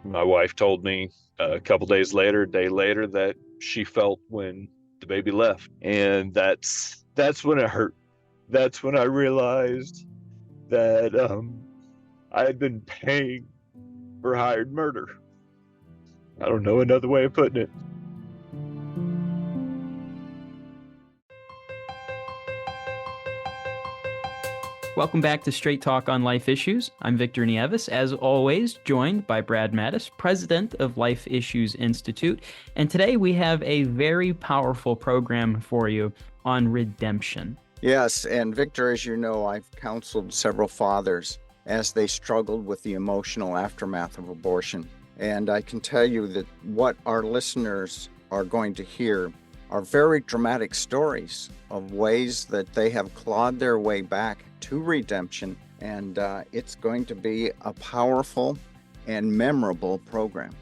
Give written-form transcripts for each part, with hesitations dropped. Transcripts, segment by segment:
My wife told me a couple days later, a day later, that she felt when the baby left, and that's when it hurt. That's when I realized that I had been paying for hired murder. I don't know another way of putting it. Welcome back to Straight Talk on Life Issues. I'm Victor Nieves, as always, joined by Brad Mattis, president of Life Issues Institute. And today we have a very powerful program for you on redemption. Yes, and Victor, as you know, I've counseled several fathers as they struggled with the emotional aftermath of abortion. And I can tell you that what our listeners are going to hear are very dramatic stories of ways that they have clawed their way back to redemption. And it's going to be a powerful and memorable program.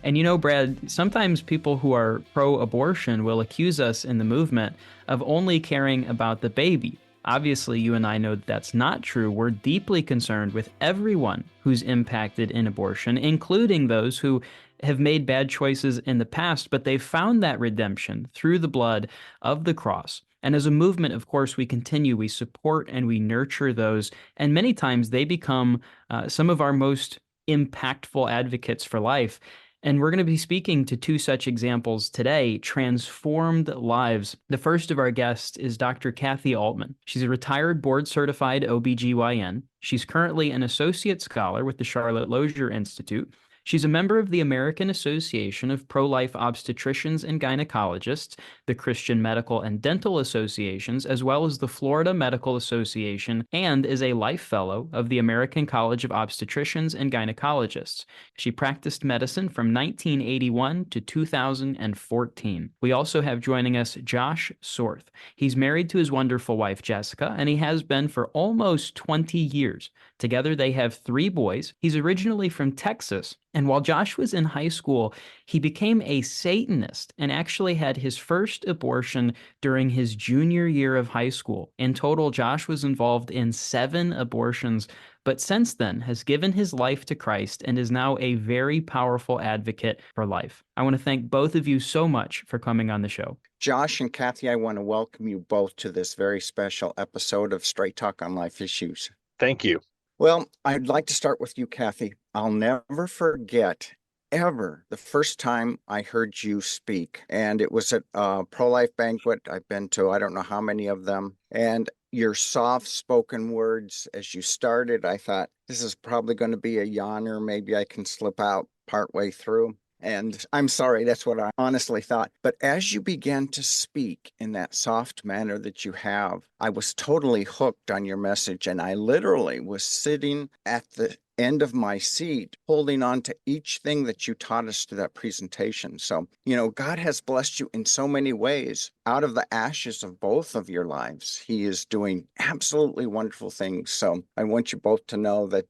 And you know, Brad, sometimes people who are pro-abortion will accuse us in the movement of only caring about the baby. Obviously, you and I know that's not true. We're deeply concerned with everyone who's impacted in abortion, including those who have made bad choices in the past, but they've found that redemption through the blood of the cross. And as a movement, of course, we continue, we support and we nurture those. And many times they become some of our most impactful advocates for life. And we're going to be speaking to two such examples today, transformed lives. The first of our guests is Dr. Kathi Aultman. She's a retired board-certified OBGYN. She's currently an associate scholar with the Charlotte Lozier Institute. She's a member of the American Association of Pro-Life Obstetricians and Gynecologists, the Christian Medical and Dental Associations, as well as the Florida Medical Association, and is a Life Fellow of the American College of Obstetricians and Gynecologists. She practiced medicine from 1981 to 2014. We also have joining us Josh Sorth. He's married to his wonderful wife, Jessica, and he has been for almost 20 years. Together, they have 3 boys. He's originally from Texas. And while Josh was in high school, he became a Satanist and actually had his first abortion during his junior year of high school. In total, Josh was involved in 7 abortions, but since then has given his life to Christ and is now a very powerful advocate for life. I want to thank both of you so much for coming on the show. Josh and Kathi, I want to welcome you both to this very special episode of Straight Talk on Life Issues. Thank you. Well, I'd like to start with you, Kathi. I'll never forget ever the first time I heard you speak. And it was at a pro-life banquet. I've been to I don't know how many of them. And your soft-spoken words as you started, I thought, this is probably going to be a yawner. Maybe I can slip out partway through. And I'm sorry, that's what I honestly thought. But as you began to speak in that soft manner that you have, I was totally hooked on your message. And I literally was sitting at the end of my seat, holding on to each thing that you taught us to that presentation. So, you know, God has blessed you in so many ways. Out of the ashes of both of your lives, He is doing absolutely wonderful things. So I want you both to know that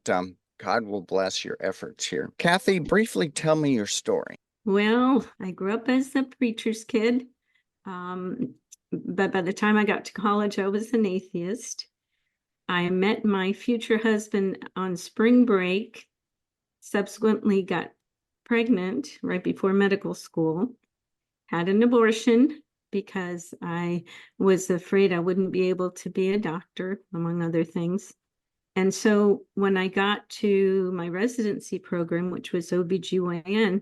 God will bless your efforts here. Kathi, briefly tell me your story. Well, I grew up as a preacher's kid, but by the time I got to college, I was an atheist. I met my future husband on spring break, subsequently got pregnant right before medical school, had an abortion because I was afraid I wouldn't be able to be a doctor, among other things. And so when I got to my residency program, which was OBGYN,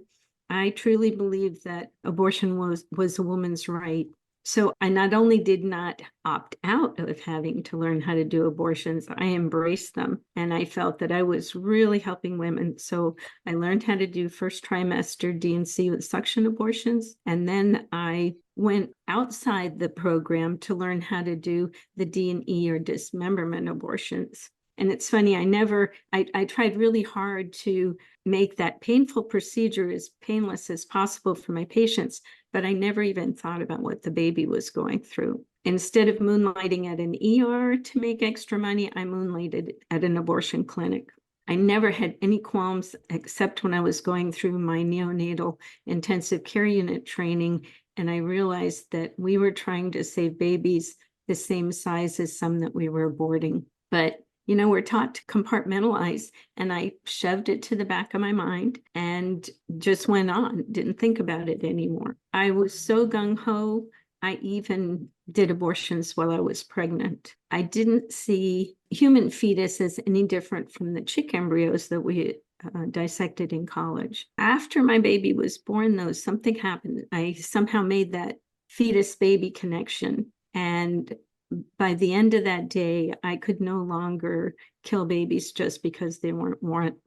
I truly believed that abortion was a woman's right. So I not only did not opt out of having to learn how to do abortions, I embraced them. And I felt that I was really helping women. So I learned how to do first trimester D&C with suction abortions. And then I went outside the program to learn how to do the D&E or dismemberment abortions. And it's funny, I tried really hard to make that painful procedure as painless as possible for my patients, but I never even thought about what the baby was going through. Instead of moonlighting at an ER to make extra money, I moonlighted at an abortion clinic. I never had any qualms except when I was going through my neonatal intensive care unit training, and I realized that we were trying to save babies the same size as some that we were aborting. But we're taught to compartmentalize, and I shoved it to the back of my mind and just went on, didn't think about it anymore. I was so gung-ho. I even did abortions while I was pregnant. I didn't see human fetus as any different from the chick embryos that we dissected in college. After my baby was born, though, something happened. I somehow made that fetus baby connection. And by the end of that day, I could no longer kill babies just because they weren't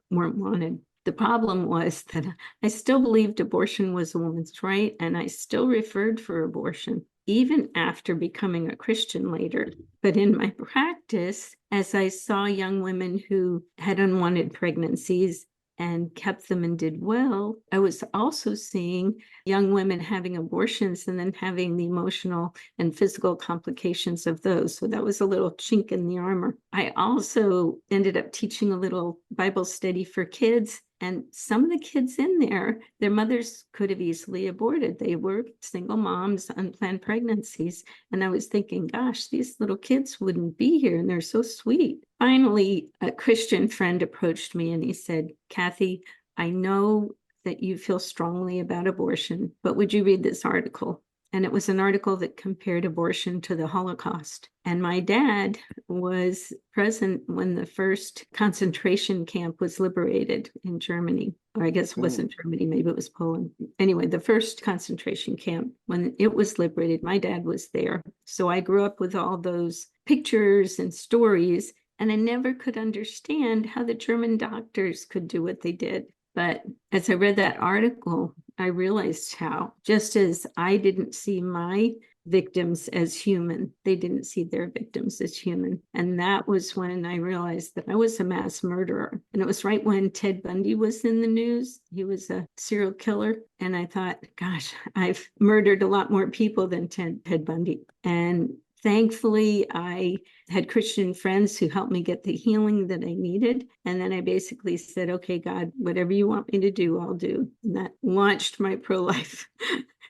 wanted. The problem was that I still believed abortion was a woman's right, and I still referred for abortion, even after becoming a Christian later. But in my practice, as I saw young women who had unwanted pregnancies and kept them and did well, I was also seeing young women having abortions and then having the emotional and physical complications of those. So that was a little chink in the armor. I also ended up teaching a little Bible study for kids. And some of the kids in there, their mothers could have easily aborted. They were single moms, unplanned pregnancies. And I was thinking, gosh, these little kids wouldn't be here, and they're so sweet. Finally, a Christian friend approached me and he said, Kathi, I know that you feel strongly about abortion, but would you read this article? And it was an article that compared abortion to the Holocaust. And my dad was present when the first concentration camp was liberated in Germany. Or I guess it wasn't Germany, maybe it was Poland. Anyway, the first concentration camp, when it was liberated, my dad was there. So I grew up with all those pictures and stories, and I never could understand how the German doctors could do what they did. But as I read that article, I realized how, just as I didn't see my victims as human, they didn't see their victims as human. And that was when I realized that I was a mass murderer. And it was right when Ted Bundy was in the news. He was a serial killer. And I thought, gosh, I've murdered a lot more people than Ted Bundy. And thankfully, I had Christian friends who helped me get the healing that I needed. And then I basically said, okay, God, whatever you want me to do, I'll do. And that launched my pro-life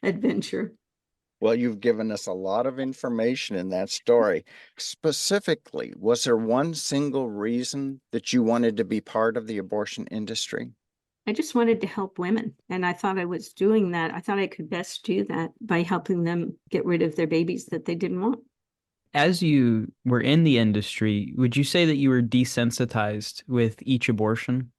adventure. Well, you've given us a lot of information in that story. Specifically, was there one single reason that you wanted to be part of the abortion industry? I just wanted to help women. And I thought I was doing that. I thought I could best do that by helping them get rid of their babies that they didn't want. As you were in the industry, would you say that you were desensitized with each abortion?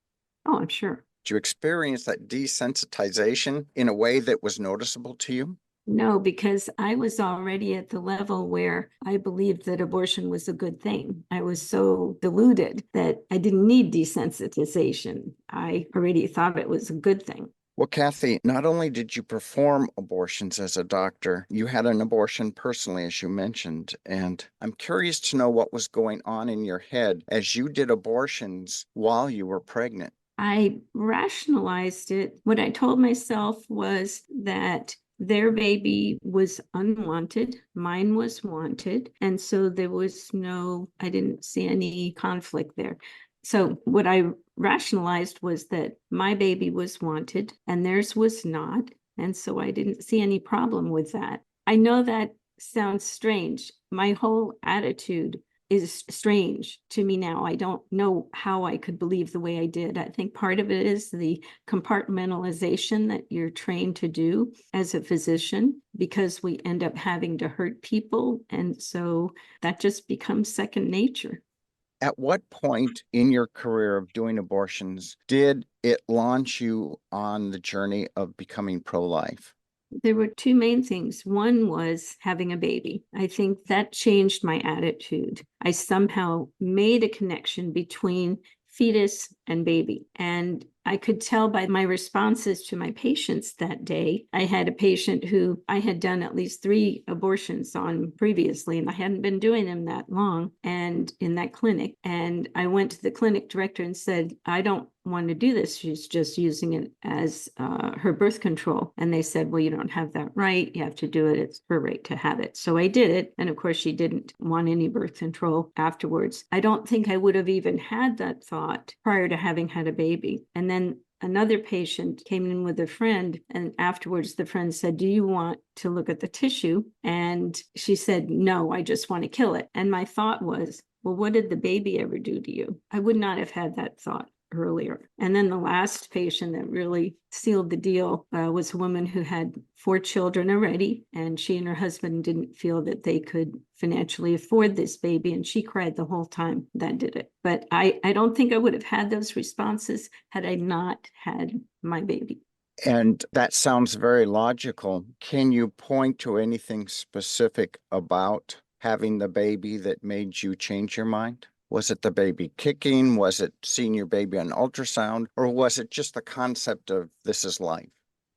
Oh, I'm sure. Did you experience that desensitization in a way that was noticeable to you? No, because I was already at the level where I believed that abortion was a good thing. I was so deluded that I didn't need desensitization. I already thought it was a good thing. Well, Kathi, not only did you perform abortions as a doctor, you had an abortion personally, as you mentioned. And I'm curious to know what was going on in your head as you did abortions while you were pregnant. I rationalized it. What I told myself was that their baby was unwanted, mine was wanted. And so there was I didn't see any conflict there. So what I rationalized was that my baby was wanted and theirs was not. And so I didn't see any problem with that. I know that sounds strange. My whole attitude is strange to me now. I don't know how I could believe the way I did. I think part of it is the compartmentalization that you're trained to do as a physician, because we end up having to hurt people. And so that just becomes second nature. At what point in your career of doing abortions did it launch you on the journey of becoming pro-life? There were two main things. One was having a baby. I think that changed my attitude. I somehow made a connection between fetus and baby. And I could tell by my responses to my patients that day. I had a patient who I had done at least 3 abortions on previously, and I hadn't been doing them that long and in that clinic. And I went to the clinic director and said, I don't want to do this. She's just using it as her birth control. And they said, well, you don't have that right. You have to do it. It's her right to have it. So I did it. And of course, she didn't want any birth control afterwards. I don't think I would have even had that thought prior to having had a baby. And then another patient came in with a friend, and afterwards the friend said, do you want to look at the tissue? And she said, no, I just want to kill it. And my thought was, well, what did the baby ever do to you? I would not have had that thought earlier. And then the last patient that really sealed the deal was a woman who had 4 children already, and she and her husband didn't feel that they could financially afford this baby, and she cried the whole time. That did it. But I don't think I would have had those responses had I not had my baby. And that sounds very logical. Can you point to anything specific about having the baby that made you change your mind? Was it the baby kicking? Was it seeing your baby on ultrasound? Or was it just the concept of this is life?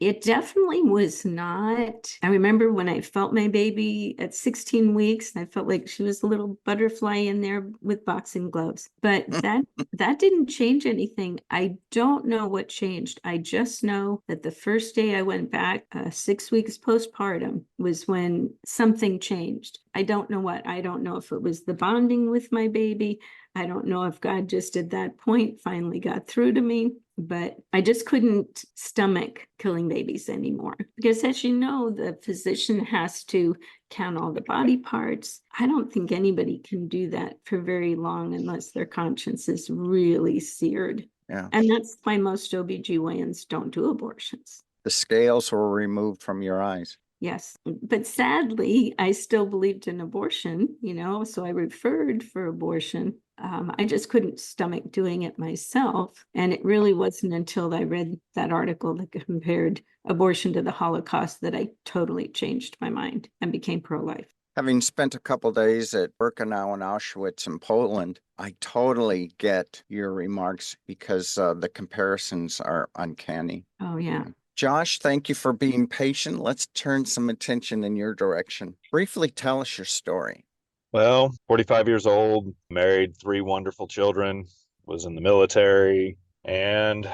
It definitely was not. I remember when I felt my baby at 16 weeks, I felt like she was a little butterfly in there with boxing gloves. But that didn't change anything. I don't know what changed. I just know that the first day I went back, 6 weeks postpartum, was when something changed. I don't know what. I don't know if it was the bonding with my baby. I don't know if God just at that point finally got through to me, but I just couldn't stomach killing babies anymore. Because as you know, the physician has to count all the body parts. I don't think anybody can do that for very long unless their conscience is really seared. Yeah. And that's why most OBGYNs don't do abortions. The scales were removed from your eyes. Yes, but sadly, I still believed in abortion, so I referred for abortion. I just couldn't stomach doing it myself. And it really wasn't until I read that article that compared abortion to the Holocaust that I totally changed my mind and became pro-life. Having spent a couple days at Birkenau and Auschwitz in Poland, I totally get your remarks because the comparisons are uncanny. Oh, yeah. Josh, thank you for being patient. Let's turn some attention in your direction. Briefly tell us your story. Well, 45 years old, married, 3 wonderful children, was in the military, and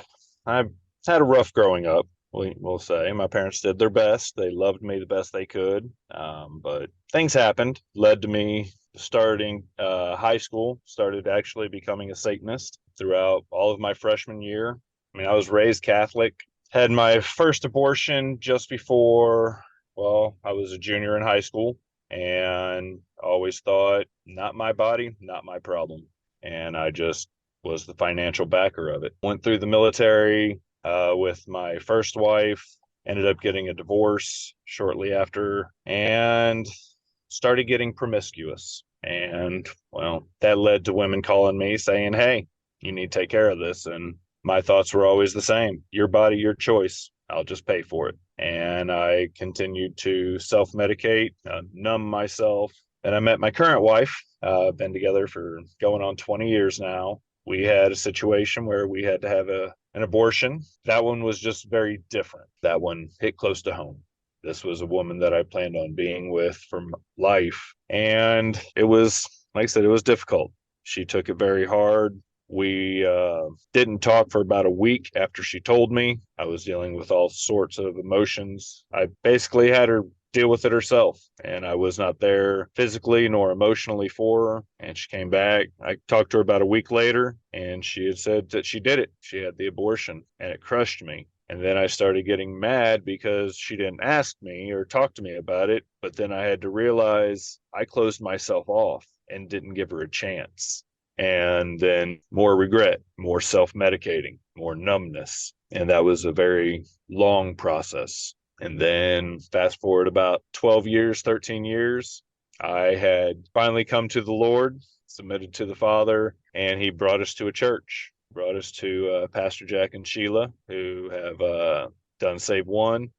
I've had a rough growing up, we'll say. My parents did their best. They loved me the best they could, but things happened, led to me starting high school, started actually becoming a Satanist throughout all of my freshman year. I mean, I was raised Catholic, had my first abortion just before, I was a junior in high school, and always thought, not my body, not my problem. And I just was the financial backer of it. Went through the military with my first wife, ended up getting a divorce shortly after, and started getting promiscuous. And that led to women calling me saying, hey, you need to take care of this. And my thoughts were always the same. Your body, your choice. I'll just pay for it. And I continued to self-medicate, numb myself. And I met my current wife. Been together for going on 20 years now. We had a situation where we had to have an abortion. That one was just very different. That one hit close to home. This was a woman that I planned on being with for life. And it was, like I said, it was difficult. She took it very hard. We didn't talk for about a week after she told me. I was dealing with all sorts of emotions. I basically had her deal with it herself, and I was not there physically nor emotionally for her. And she came back. I talked to her about a week later, and she had said that she did it. She had the abortion, and it crushed me. And then I started getting mad because she didn't ask me or talk to me about it. But then I had to realize I closed myself off and didn't give her a chance. And then more regret, more self-medicating, more numbness. And that was a very long process. And then fast forward about 12 years, 13 years, I had finally come to the Lord, submitted to the Father, and he brought us to a church, brought us to Pastor Jack and Sheila, who have done Save One.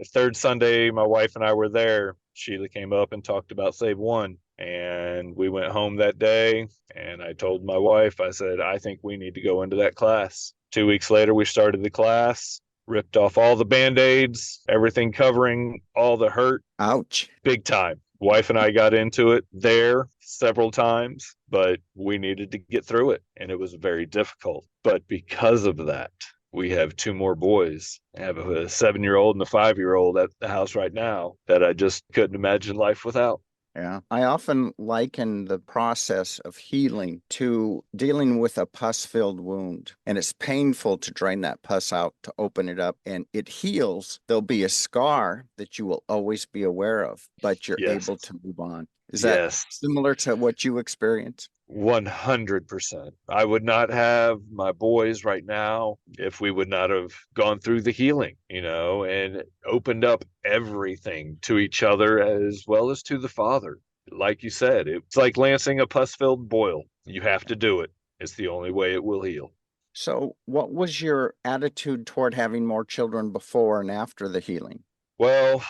Third Sunday, my wife and I were there. Sheila came up and talked about Save One. And we went home that day, and I told my wife, I said, I think we need to go into that class. 2 weeks later, we started the class, ripped off all the Band-Aids, everything covering all the hurt. Ouch. Big time. Wife and I got into it there several times, but we needed to get through it, and it was very difficult. But because of that, we have 2 more boys. I have a 7-year-old and a 5-year-old at the house right now that I just couldn't imagine life without. Yeah. I often liken the process of healing to dealing with a pus-filled wound. And it's painful to drain that pus out, to open it up, and it heals. There'll be a scar that you will always be aware of, but you're able to move on. Is that similar to what you experienced? 100%. I would not have my boys right now if we would not have gone through the healing, and opened up everything to each other as well as to the Father. Like you said, it's like lancing a pus-filled boil. You have to do it. It's the only way it will heal. So what was your attitude toward having more children before and after the healing? Well,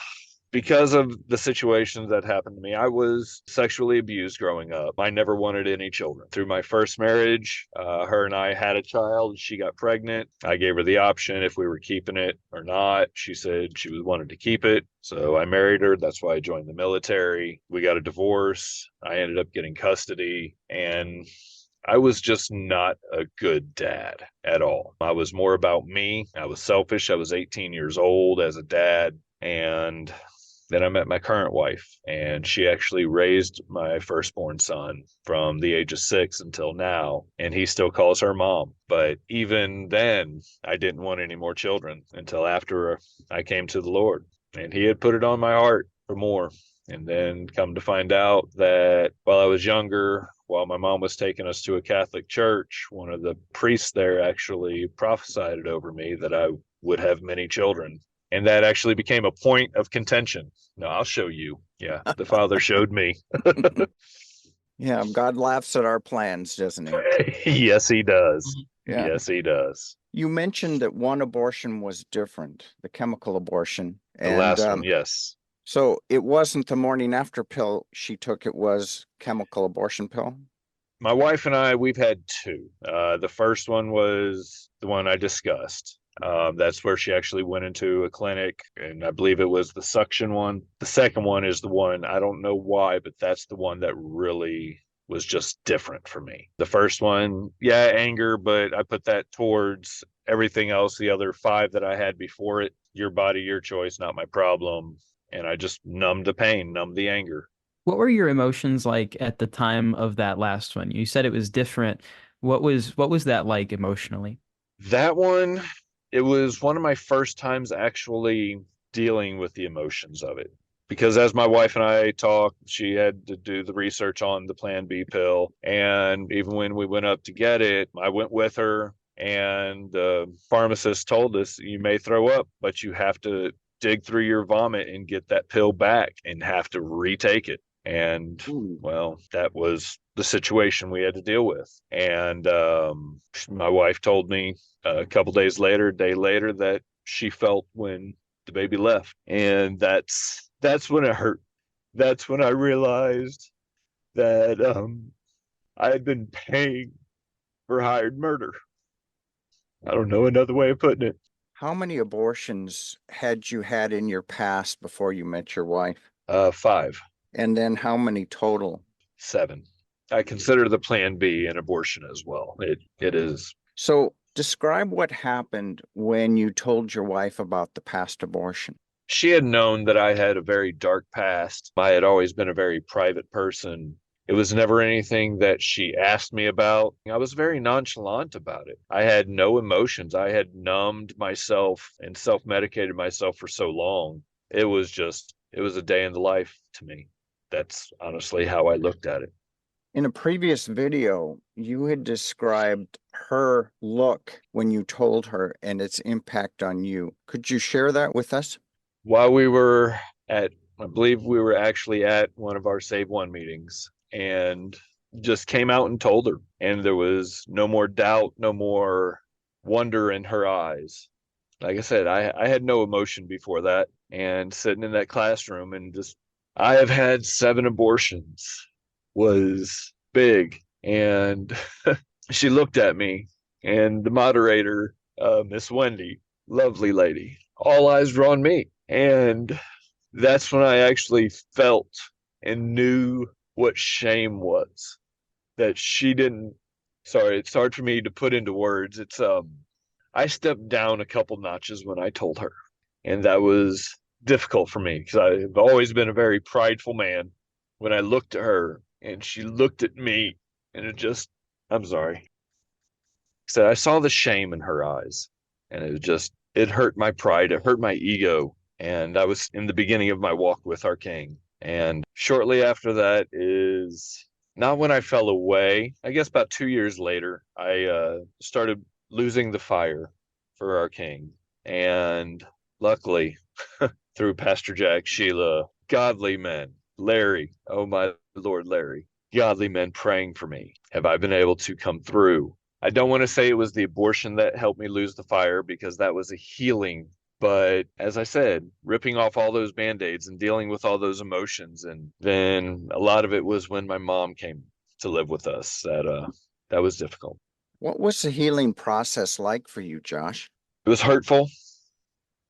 because of the situations that happened to me, I was sexually abused growing up. I never wanted any children. Through my first marriage, her and I had a child. She got pregnant. I gave her the option if we were keeping it or not. She said she wanted to keep it. So I married her. That's why I joined the military. We got a divorce. I ended up getting custody, and I was just not a good dad at all. I was more about me. I was selfish. I was 18 years old as a dad. And then I met my current wife, and she actually raised my firstborn son from the age of 6 until now, and he still calls her mom. But even then, I didn't want any more children until after I came to the Lord, and he had put it on my heart for more. And then come to find out that while I was younger, while my mom was taking us to a Catholic church, one of the priests there actually prophesied it over me that I would have many children. And that actually became a point of contention. No, I'll show you. Yeah, the Father showed me. Yeah, God laughs at our plans, doesn't he? Yes, he does. Yeah. Yes, he does. You mentioned that one abortion was different, the chemical abortion. The last one, yes. So it wasn't the morning after pill she took, it was chemical abortion pill? My wife and I, we've had two. The first one was the one I discussed. That's where she actually went into a clinic, and I believe it was the suction one. The second one is the one, I don't know why, but that's the one that really was just different for me. The first one, yeah, anger, but I put that towards everything else, the other 5 that I had before it. Your body, your choice, not my problem. And I just numbed the pain, numbed the anger. What were your emotions like at the time of that last one? You said it was different. What was that like emotionally? That one, it was one of my first times actually dealing with the emotions of it. Because as my wife and I talked, she had to do the research on the Plan B pill. And even when we went up to get it, I went with her. And the pharmacist told us, you may throw up, but you have to dig through your vomit and get that pill back and have to retake it. And well, that was the situation we had to deal with. And my wife told me a couple days later, a day later, that she felt when the baby left. And that's when it hurt. That's when I realized that I had been paying for hired murder. I don't know another way of putting it. How many abortions had you had in your past before you met your wife? 5. And then how many total? 7. I consider the Plan B an abortion as well. It is. So describe what happened when you told your wife about the past abortion. She had known that I had a very dark past. I had always been a very private person. It was never anything that she asked me about. I was very nonchalant about it. I had no emotions. I had numbed myself and self-medicated myself for so long. It was a day in the life to me. That's honestly how I looked at it. In a previous video, you had described her look when you told her and its impact on you. Could you share that with us? While we were I believe we were actually at one of our Save One meetings, and just came out and told her. And there was no more doubt, no more wonder in her eyes. Like I said, I had no emotion before that. And sitting in that classroom and just, I have had 7 abortions was big. And she looked at me, and the moderator, Miss Wendy, lovely lady, all eyes were on me. And that's when I actually felt and knew what shame was. That she didn't, sorry, it's hard for me to put into words. I stepped down a couple notches when I told her. And that was difficult for me because I've always been a very prideful man. When I looked at her and she looked at me, and I'm sorry. So I saw the shame in her eyes, and it hurt my pride. It hurt my ego. And I was in the beginning of my walk with our King. And shortly after that is not when I fell away. I guess about 2 years later, I started losing the fire for our King. And luckily, through Pastor Jack, Sheila, godly men, Larry, oh my Lord, Larry, godly men praying for me, have I been able to come through. I don't want to say it was the abortion that helped me lose the fire, because that was a healing. But as I said, ripping off all those band-aids and dealing with all those emotions. And then a lot of it was when my mom came to live with us, that was difficult. What was the healing process like for you, Josh? It was hurtful,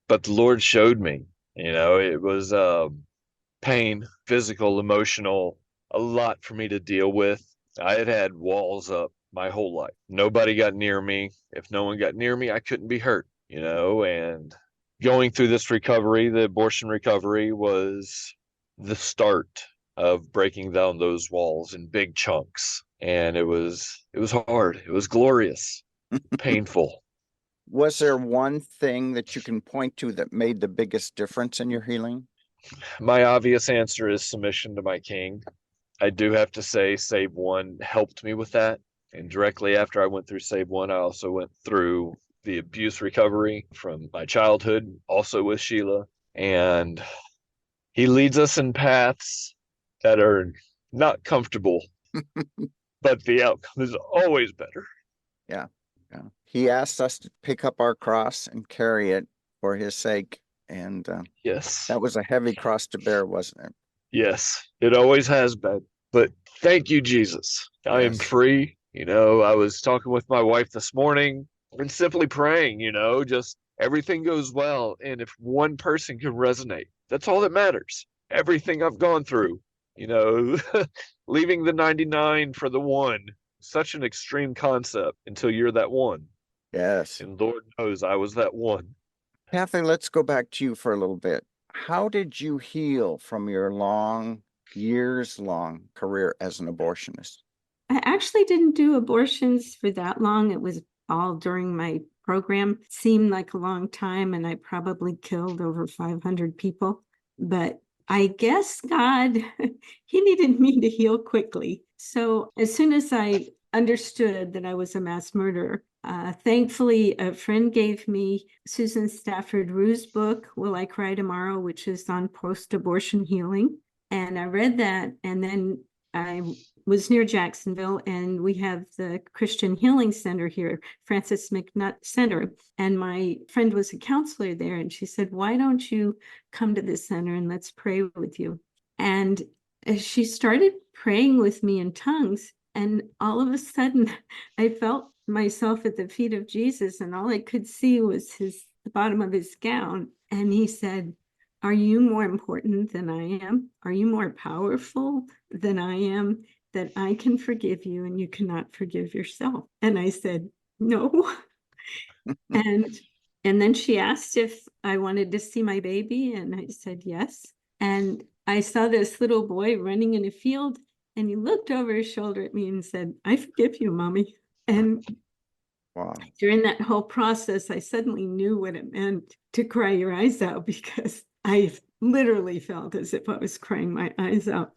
but the Lord showed me, it was pain, physical, emotional, a lot for me to deal with. I had had walls up my whole life. Nobody got near me. If no one got near me, I couldn't be hurt, and going through this recovery, the abortion recovery, was the start of breaking down those walls in big chunks. And it was hard. It was glorious, painful. Was there one thing that you can point to that made the biggest difference in your healing? My obvious answer is submission to my King. I do have to say, Save One helped me with that. And directly after I went through Save One, I also went through the abuse recovery from my childhood, also with Sheila. And he leads us in paths that are not comfortable, but the outcome is always better. Yeah. He asked us to pick up our cross and carry it for his sake. And Yes. that was a heavy cross to bear, wasn't it? Yes, it always has been. But thank you, Jesus. I am Yes. free. I was talking with my wife this morning and simply praying, just everything goes well. And if one person can resonate, that's all that matters. Everything I've gone through, leaving the 99 for the one, such an extreme concept until you're that one. Yes. And Lord knows I was that one. Kathi, let's go back to you for a little bit. How did you heal from your years-long career as an abortionist? I actually didn't do abortions for that long. It was all during my program. It seemed like a long time, and I probably killed over 500 people. But I guess God, he needed me to heal quickly. So as soon as I understood that I was a mass murderer, thankfully, a friend gave me Susan Stafford Rue's book, Will I Cry Tomorrow, which is on post-abortion healing. And I read that, and then I was near Jacksonville, and we have the Christian Healing Center here, Francis McNutt Center. And my friend was a counselor there, and she said, why don't you come to this center and let's pray with you? And she started praying with me in tongues, and all of a sudden I felt myself at the feet of Jesus, and all I could see was the bottom of his gown. And he said, are you more important than I am? Are you more powerful than I am, that I can forgive you and you cannot forgive yourself? And I said, no. and then she asked if I wanted to see my baby, and I said yes. And I saw this little boy running in a field, and he looked over his shoulder at me and said, I forgive you, Mommy. And wow. During that whole process, I suddenly knew what it meant to cry your eyes out, because I literally felt as if I was crying my eyes out.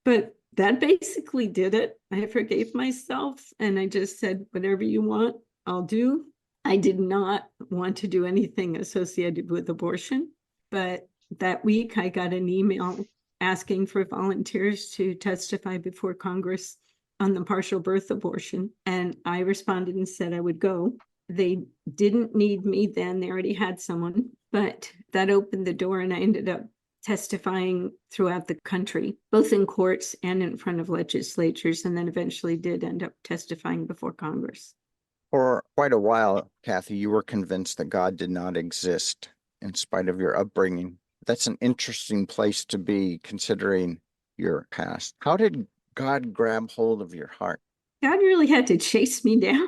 But that basically did it. I forgave myself, and I just said, whatever you want, I'll do. I did not want to do anything associated with abortion, but that week I got an email asking for volunteers to testify before Congress on the partial birth abortion, and I responded and said I would go. They didn't need me then, they already had someone, but that opened the door, and I ended up testifying throughout the country, both in courts and in front of legislatures, and then eventually did end up testifying before Congress. For quite a while, Kathi, you were convinced that God did not exist in spite of your upbringing. That's an interesting place to be, considering your past. How did God grab hold of your heart? God really had to chase me down.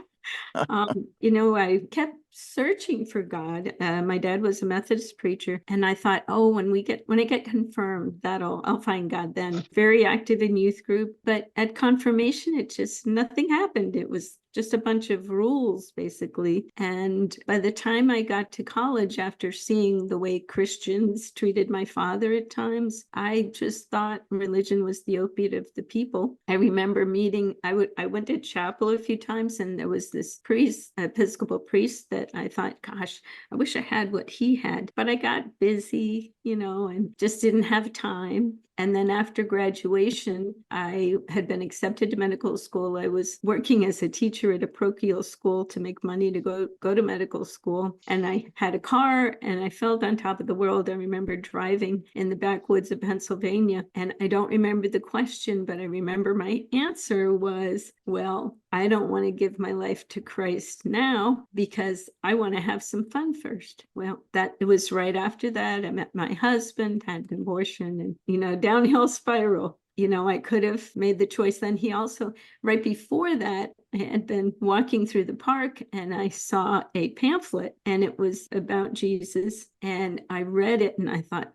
I kept searching for God. My dad was a Methodist preacher, and I thought, oh, when I get confirmed, I'll find God then. Very active in youth group, but at confirmation, nothing happened. It was just a bunch of rules, basically. And by the time I got to college, after seeing the way Christians treated my father at times, I just thought religion was the opiate of the people. I remember I went to chapel a few times, and there was this priest, Episcopal priest, that I thought, gosh, I wish I had what he had. But I got busy, and just didn't have time. And then after graduation, I had been accepted to medical school. I was working as a teacher at a parochial school to make money to go to medical school. And I had a car, and I felt on top of the world. I remember driving in the backwoods of Pennsylvania. And I don't remember the question, but I remember my answer was, well, I don't want to give my life to Christ now because I want to have some fun first. Well, it was right after that. I met my husband, had an abortion, and, downhill spiral. I could have made the choice then. He also, right before that, I had been walking through the park, and I saw a pamphlet, and it was about Jesus. And I read it, and I thought,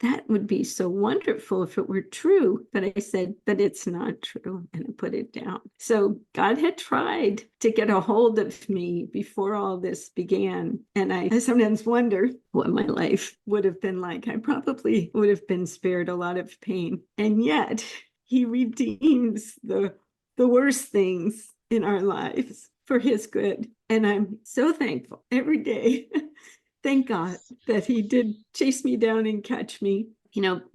that would be so wonderful if it were true. But I said, but it's not true. And I put it down. So God had tried to get a hold of me before all this began. And I sometimes wonder what my life would have been like. I probably would have been spared a lot of pain. And yet he redeems the worst things in our lives for his good. And I'm so thankful every day. Thank God that he did chase me down and catch me.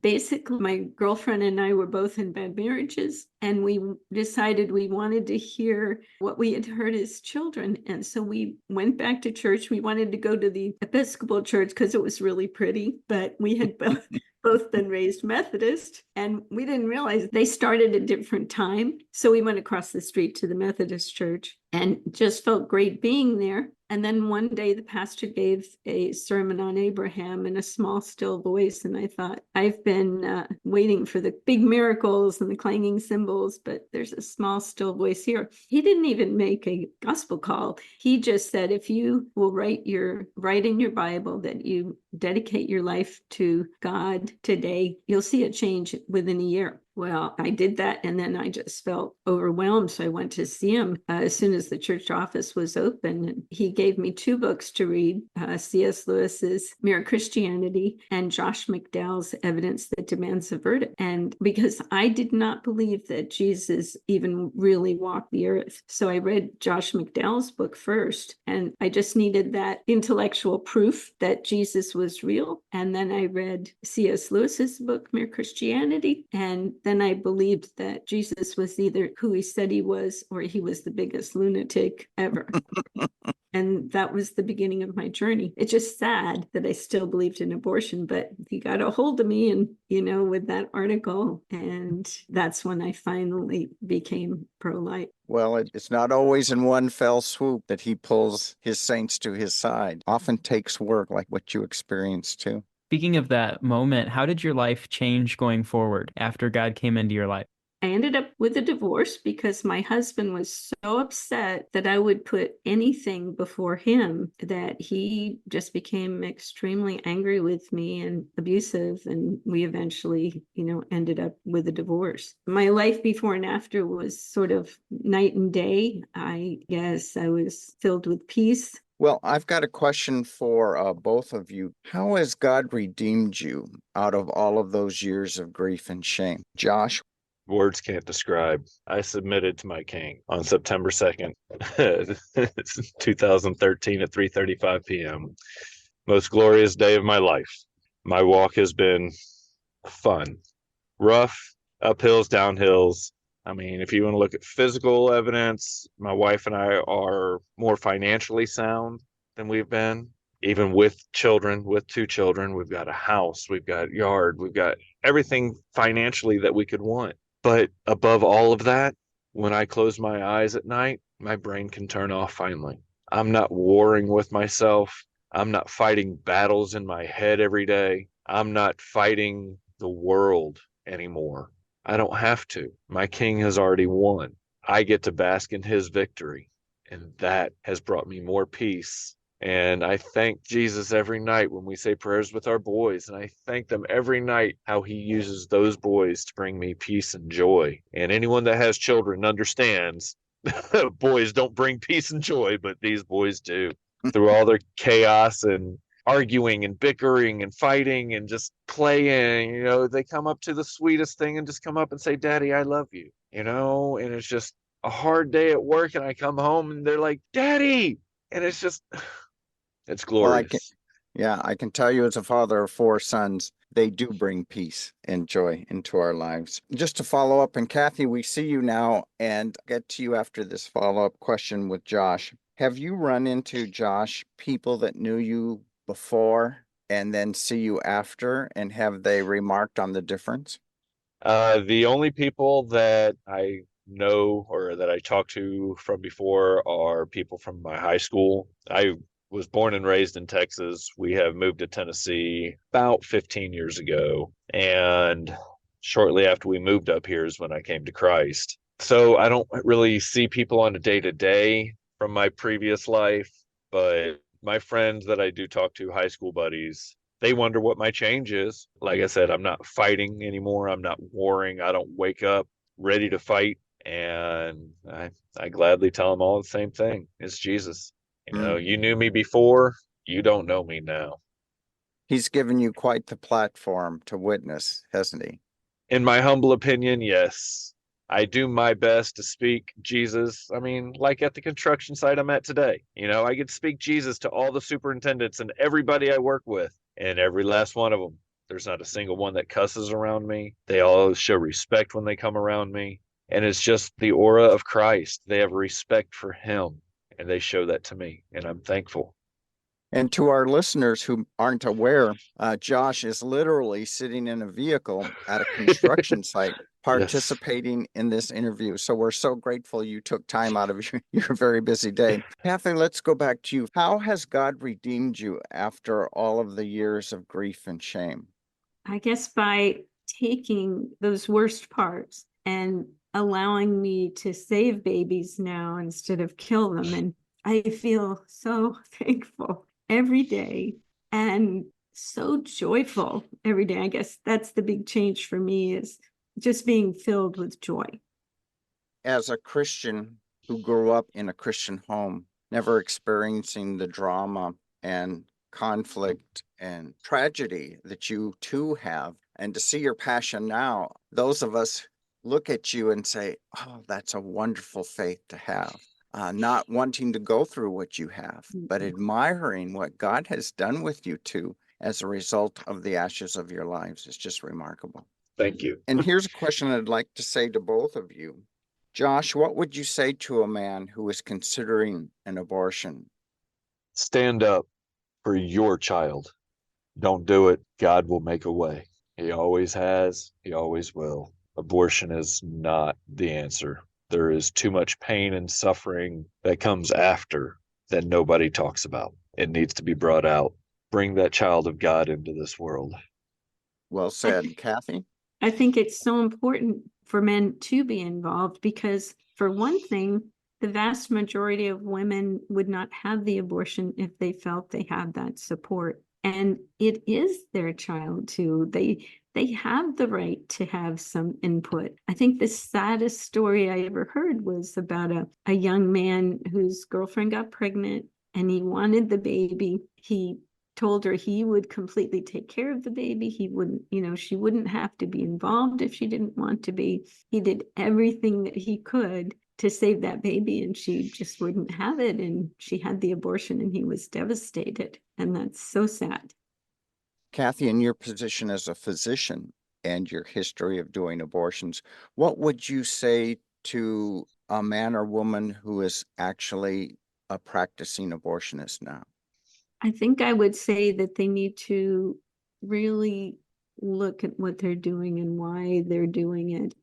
Basically, my girlfriend and I were both in bad marriages, and we decided we wanted to hear what we had heard as children. And so we went back to church. We wanted to go to the Episcopal church because it was really pretty, but we had both been raised Methodist, and we didn't realize they started a different time. So we went across the street to the Methodist church and just felt great being there. And then one day the pastor gave a sermon on Abraham in a small, still voice. And I thought, I've been waiting for the big miracles and the clanging cymbals, but there's a small, still voice here. He didn't even make a gospel call. He just said, if you will write in your Bible that you dedicate your life to God today, you'll see a change within a year. Well, I did that, and then I just felt overwhelmed. So I went to see him as soon as the church office was open. And he gave me 2 books to read, C.S. Lewis's Mere Christianity and Josh McDowell's Evidence That Demands a Verdict. And because I did not believe that Jesus even really walked the earth. So I read Josh McDowell's book first, and I just needed that intellectual proof that Jesus was real. And then I read C.S. Lewis's book, Mere Christianity, and then I believed that Jesus was either who he said he was, or he was the biggest lunatic ever. And that was the beginning of my journey. It's just sad that I still believed in abortion, but he got a hold of me and, with that article. And that's when I finally became pro-life. Well, it's not always in one fell swoop that he pulls his saints to his side. Often takes work, like what you experienced too. Speaking of that moment, how did your life change going forward after God came into your life? I ended up with a divorce because my husband was so upset that I would put anything before him that he just became extremely angry with me and abusive. And we eventually, ended up with a divorce. My life before and after was sort of night and day. I guess I was filled with peace. Well, I've got a question for both of you. How has God redeemed you out of all of those years of grief and shame? Josh? Words can't describe. I submitted to my king on September 2nd, 2013 at 3:35 p.m. Most glorious day of my life. My walk has been fun, rough, uphills, downhills. I mean, if you want to look at physical evidence, my wife and I are more financially sound than we've been. Even with 2 children, we've got a house, we've got yard, we've got everything financially that we could want. But above all of that, when I close my eyes at night, my brain can turn off finally. I'm not warring with myself. I'm not fighting battles in my head every day. I'm not fighting the world anymore. I don't have to. My king has already won. I get to bask in his victory. And that has brought me more peace. And I thank Jesus every night when we say prayers with our boys. And I thank them every night how he uses those boys to bring me peace and joy. And anyone that has children understands boys don't bring peace and joy, but these boys do. Through all their chaos and arguing and bickering and fighting and just playing, they come up to the sweetest thing and just come up and say, Daddy, I love you, and it's just a hard day at work. And I come home and they're like, Daddy. And it's just, it's Well, glorious. I can tell you as a father of 4 sons, they do bring peace and joy into our lives. Just to follow up, and Kathi, we see you now, and I'll get to you after this follow-up question with Josh. Have you run into, Josh, people that knew you before and then see you after, and have they remarked on the difference? The only people that I know or that I talked to from before are people from my high school. I was born and raised in Texas. We have moved to Tennessee about 15 years ago. And shortly after we moved up here is when I came to Christ. So I don't really see people on a day to day from my previous life, but my friends that I do talk to, high school buddies, they wonder what my change is. Like I said, I'm not fighting anymore. I'm not warring. I don't wake up ready to fight. And I gladly tell them all the same thing. It's Jesus. You knew me before. You don't know me now. He's given you quite the platform to witness, hasn't he? In my humble opinion, yes. I do my best to speak Jesus. I mean, like at the construction site I'm at today, I get to speak Jesus to all the superintendents and everybody I work with, and every last one of them. There's not a single one that cusses around me. They all show respect when they come around me. And it's just the aura of Christ. They have respect for him, and they show that to me, and I'm thankful. And to our listeners who aren't aware, Josh is literally sitting in a vehicle at a construction site participating in this interview. So we're so grateful you took time out of your very busy day. Kathi, let's go back to you. How has God redeemed you after all of the years of grief and shame? I guess by taking those worst parts and allowing me to save babies now instead of kill them. And I feel so thankful every day and so joyful every day. I guess that's the big change for me, is just being filled with joy. As a Christian who grew up in a Christian home, never experiencing the drama and conflict and tragedy that you too have, and to see your passion now, those of us look at you and say, oh, that's a wonderful faith to have. Not wanting to go through what you have, but admiring what God has done with you too as a result of the ashes of your lives is just remarkable. Thank you. And here's a question I'd like to say to both of you. Josh, what would you say to a man who is considering an abortion? Stand up for your child. Don't do it. God will make a way. He always has. He always will. Abortion is not the answer. There is too much pain and suffering that comes after that nobody talks about. It needs to be brought out. Bring that child of God into this world. Well said. Kathi? I think it's so important for men to be involved because, for one thing, the vast majority of women would not have the abortion if they felt they had that support. And it is their child too. They have the right to have some input. I think the saddest story I ever heard was about a young man whose girlfriend got pregnant and he wanted the baby. He told her he would completely take care of the baby. He wouldn't, she wouldn't have to be involved if she didn't want to be. He did everything that he could to save that baby, and she just wouldn't have it. And she had the abortion and he was devastated. And that's so sad. Kathi, in your position as a physician and your history of doing abortions, what would you say to a man or woman who is actually a practicing abortionist now? I think I would say that they need to really look at what they're doing and why they're doing it.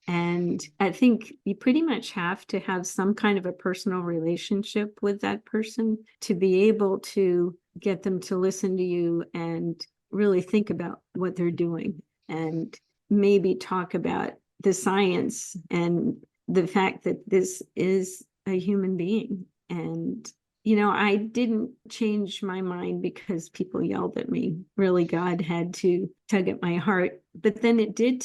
And I think you pretty much have to have some kind of a personal relationship with that person to be able to get them to listen to you and really think about what they're doing and maybe talk about the science and the fact that this is a human being. And, you know, I didn't change my mind because people yelled at me. Really, God had to tug at my heart. But then it did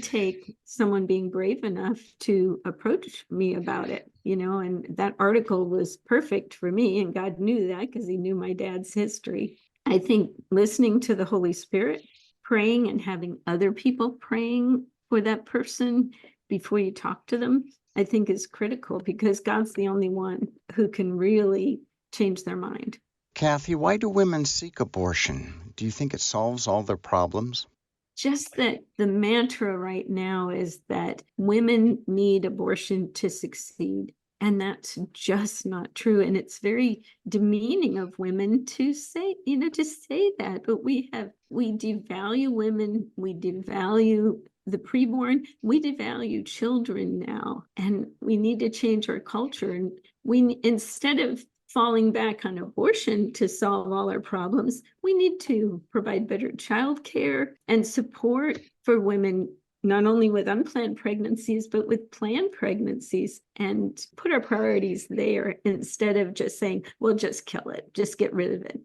take someone being brave enough to approach me about it, you know, and that article was perfect for me. And God knew that because he knew my dad's history. I think listening to the Holy Spirit, praying and having other people praying for that person before you talk to them, I think is critical, because God's the only one who can really change their mind. Kathi, why do women seek abortion? Do you think it solves all their problems? Just that the mantra right now is that women need abortion to succeed. And that's just not true. And it's very demeaning of women to say, you know, to say that. But we devalue women, we devalue the preborn, we devalue children now. And we need to change our culture. And instead of falling back on abortion to solve all our problems, we need to provide better childcare and support for women, not only with unplanned pregnancies, but with planned pregnancies, and put our priorities there instead of just saying, well, just kill it, just get rid of it.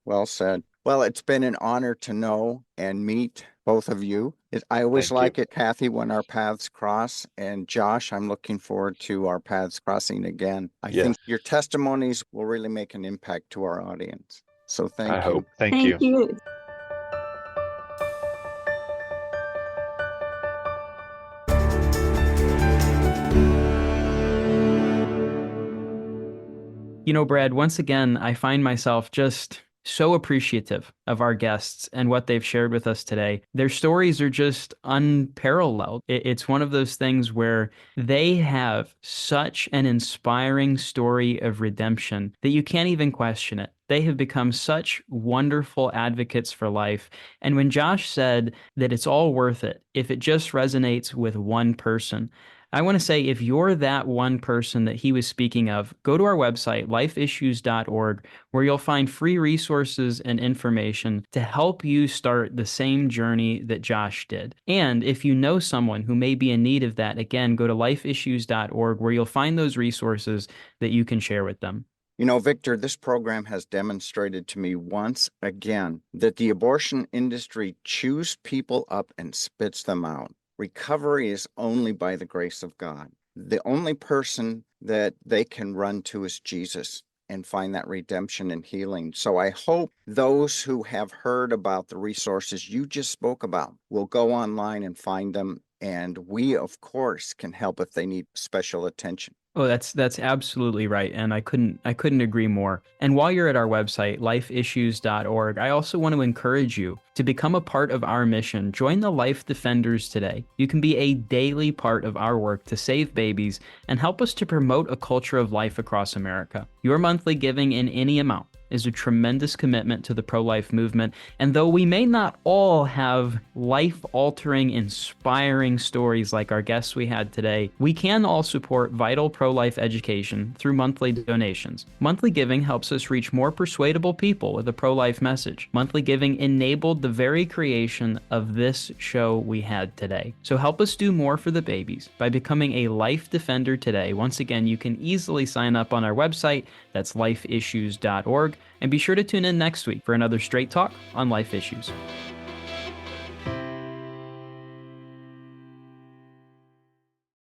Well said. Well, it's been an honor to know and meet both of you. I always like it, Kathi, when our paths cross. And Josh, I'm looking forward to our paths crossing again. I think your testimonies will really make an impact to our audience. So thank you. I hope. Thank you. You know, Brad, once again, I find myself just so appreciative of our guests and what they've shared with us today. Their stories are just unparalleled. It's one of those things where they have such an inspiring story of redemption that you can't even question it. They have become such wonderful advocates for life. And when Josh said that it's all worth it if it just resonates with one person, I want to say, if you're that one person that he was speaking of, go to our website, lifeissues.org, where you'll find free resources and information to help you start the same journey that Josh did. And if you know someone who may be in need of that, again, go to lifeissues.org, where you'll find those resources that you can share with them. You know, Victor, this program has demonstrated to me once again that the abortion industry chews people up and spits them out. Recovery is only by the grace of God. The only person that they can run to is Jesus and find that redemption and healing. So I hope those who have heard about the resources you just spoke about will go online and find them. And we, of course, can help if they need special attention. Oh, that's absolutely right, and I couldn't agree more. And while you're at our website, lifeissues.org, I also want to encourage you to become a part of our mission. Join the Life Defenders today. You can be a daily part of our work to save babies and help us to promote a culture of life across America. Your monthly giving in any amount is a tremendous commitment to the pro-life movement. And though we may not all have life-altering, inspiring stories like our guests we had today, we can all support vital pro-life education through monthly donations. Monthly giving helps us reach more persuadable people with a pro-life message. Monthly giving enabled the very creation of this show we had today. So help us do more for the babies by becoming a Life Defender today. Once again, you can easily sign up on our website. That's lifeissues.org. And be sure to tune in next week for another Straight Talk on Life Issues.